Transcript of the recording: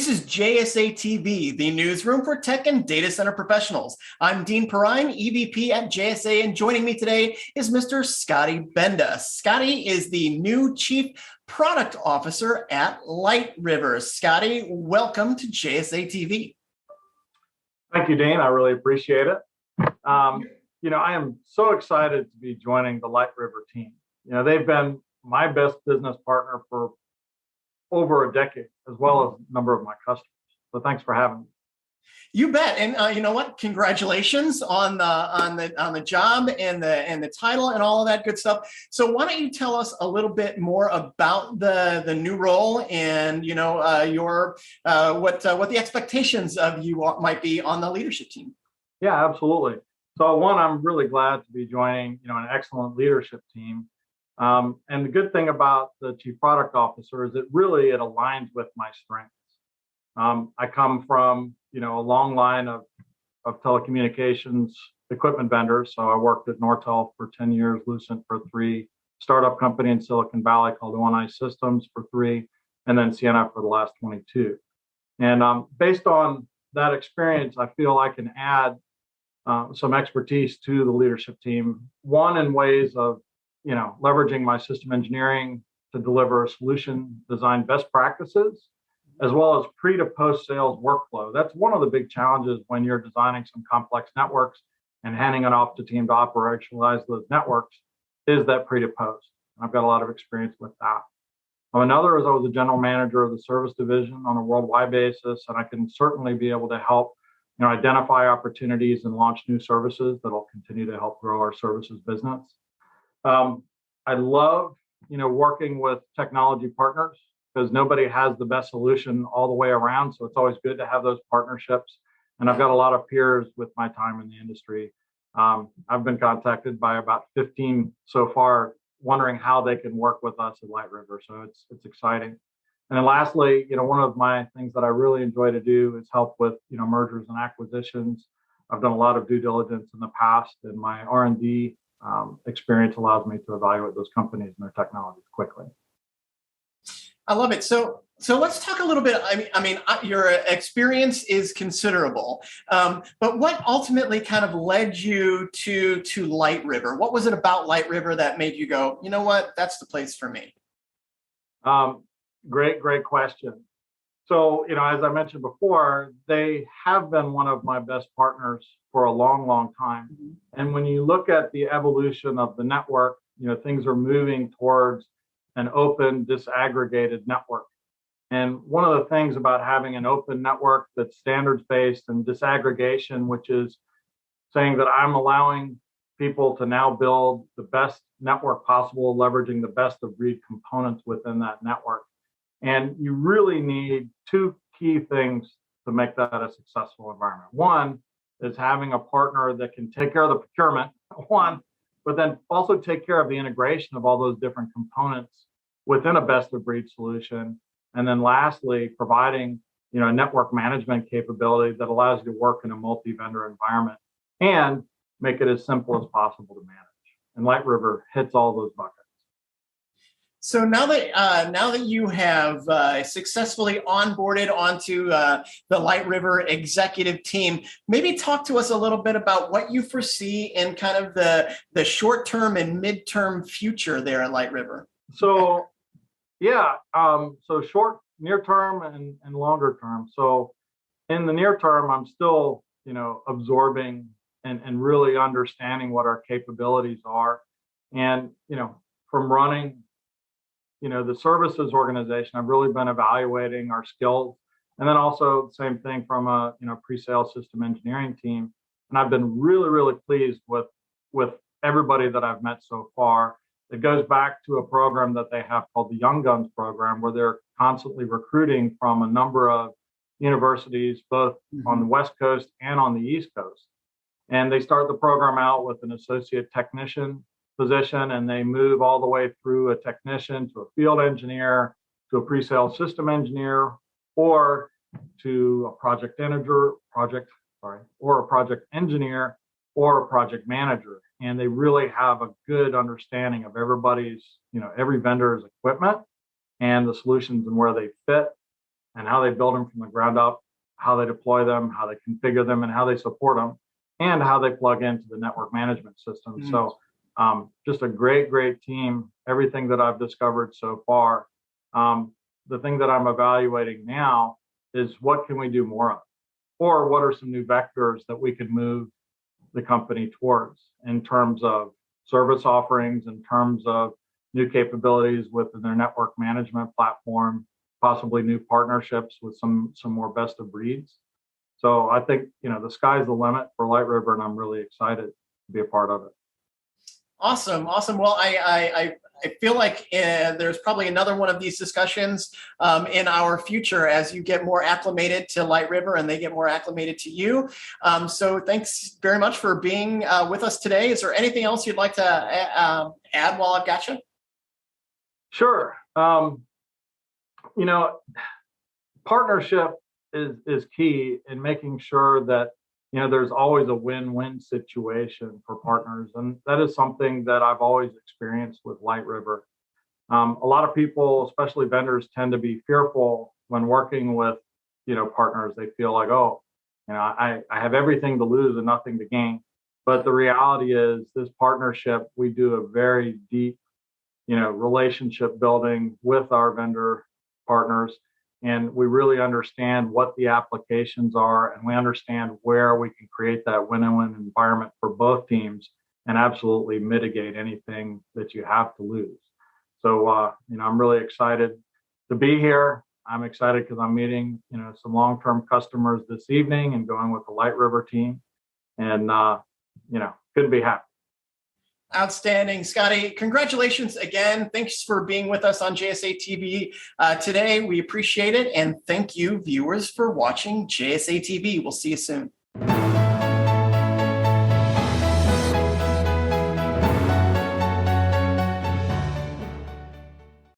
This is JSA TV, the newsroom for tech and data center professionals. I'm Dean Perrine, EVP at JSA, and joining me today is Mr. Scotty Benda. Scotty is the new Chief Product Officer at LightRiver's. Scotty, welcome to JSA TV. Thank you, Dean. I really appreciate it. I am so excited to be joining the LightRiver team. They've been my best business partner for over a decade, as well as a number of my customers. So thanks for having me. You bet. And you know what? Congratulations on the job and the title and all of that good stuff. So why don't you tell us a little bit more about the new role and what the expectations of you might be on the leadership team? Yeah, absolutely. So one, I'm really glad to be joining an excellent leadership team. And the good thing about the Chief Product Officer is it aligns with my strengths. I come from a long line of telecommunications equipment vendors. So I worked at Nortel for 10 years, Lucent for 3, startup company in Silicon Valley called ONI Systems for 3, and then Sienna for the last 22. And based on that experience, I feel I can add some expertise to the leadership team. One, in ways of leveraging my system engineering to deliver solution design best practices, as well as pre to post sales workflow. That's one of the big challenges when you're designing some complex networks and handing it off to team to operationalize those networks, is that pre to post. I've got a lot of experience with that. Another is I was a general manager of the service division on a worldwide basis, and I can certainly be able to help identify opportunities and launch new services that'll continue to help grow our services business. I love, working with technology partners because nobody has the best solution all the way around. So it's always good to have those partnerships. And I've got a lot of peers with my time in the industry. I've been contacted by about 15 so far, wondering how they can work with us at LightRiver. So it's exciting. And then lastly, one of my things that I really enjoy to do is help with, mergers and acquisitions. I've done a lot of due diligence in the past, and my R&D experience allows me to evaluate those companies and their technologies quickly. I love it. So let's talk a little bit. I mean, your experience is considerable, but what ultimately kind of led you to LightRiver? What was it about LightRiver that made you go, you know what, that's the place for me? Great question. So, as I mentioned before, they have been one of my best partners for a long time. Mm-hmm. And when you look at the evolution of the network, things are moving towards an open, disaggregated network. And one of the things about having an open network that's standards-based and disaggregation, which is saying that I'm allowing people to now build the best network possible, leveraging the best of breed components within that network. And you really need two key things to make that a successful environment. One is having a partner that can take care of the procurement, but then also take care of the integration of all those different components within a best of breed solution. And then lastly, providing a network management capability that allows you to work in a multi-vendor environment and make it as simple as possible to manage. And LightRiver hits all those buckets. So now that you have successfully onboarded onto the LightRiver executive team, maybe talk to us a little bit about what you foresee in kind of the short-term and mid-term future there at LightRiver. So, yeah, so short, near-term, and longer term. So in the near term, I'm still, absorbing and really understanding what our capabilities are. And, from running the services organization, I've really been evaluating our skills. And then also the same thing from a, pre-sale system engineering team. And I've been really pleased with everybody that I've met so far. It goes back to a program that they have called the Young Guns program, where they're constantly recruiting from a number of universities, both on the West Coast and on the East Coast. And they start the program out with an associate technician position, and they move all the way through a technician to a field engineer to a pre-sale system engineer, or to a project engineer, or a project engineer, or a project manager. And they really have a good understanding of everybody's, every vendor's equipment and the solutions and where they fit. and how they build them from the ground up, how they deploy them, how they configure them, and how they support them, and how they plug into the network management system. Mm. So just a great team, everything that I've discovered so far. The thing that I'm evaluating now is what can we do more of? Or what are some new vectors that we could move the company towards in terms of service offerings, in terms of new capabilities within their network management platform, possibly new partnerships with some more best of breeds. So I think, the sky's the limit for LightRiver, and I'm really excited to be a part of it. Awesome. Well, I feel like there's probably another one of these discussions in our future as you get more acclimated to LightRiver and they get more acclimated to you. So thanks very much for being with us today. Is there anything else you'd like to add while I've got you? Sure. Partnership is key in making sure that there's always a win-win situation for partners. And that is something that I've always experienced with LightRiver. A lot of people, especially vendors, tend to be fearful when working with, partners. They feel like, I have everything to lose and nothing to gain. But the reality is this partnership, we do a very deep, relationship building with our vendor partners. And we really understand what the applications are, and we understand where we can create that win-win environment for both teams and absolutely mitigate anything that you have to lose. So, I'm really excited to be here. I'm excited because I'm meeting, some long-term customers this evening and going with the LightRiver team, and, couldn't be happy. Outstanding. Scotty, congratulations again. Thanks for being with us on JSA TV today. We appreciate it. And thank you, viewers, for watching JSA TV. We'll see you soon.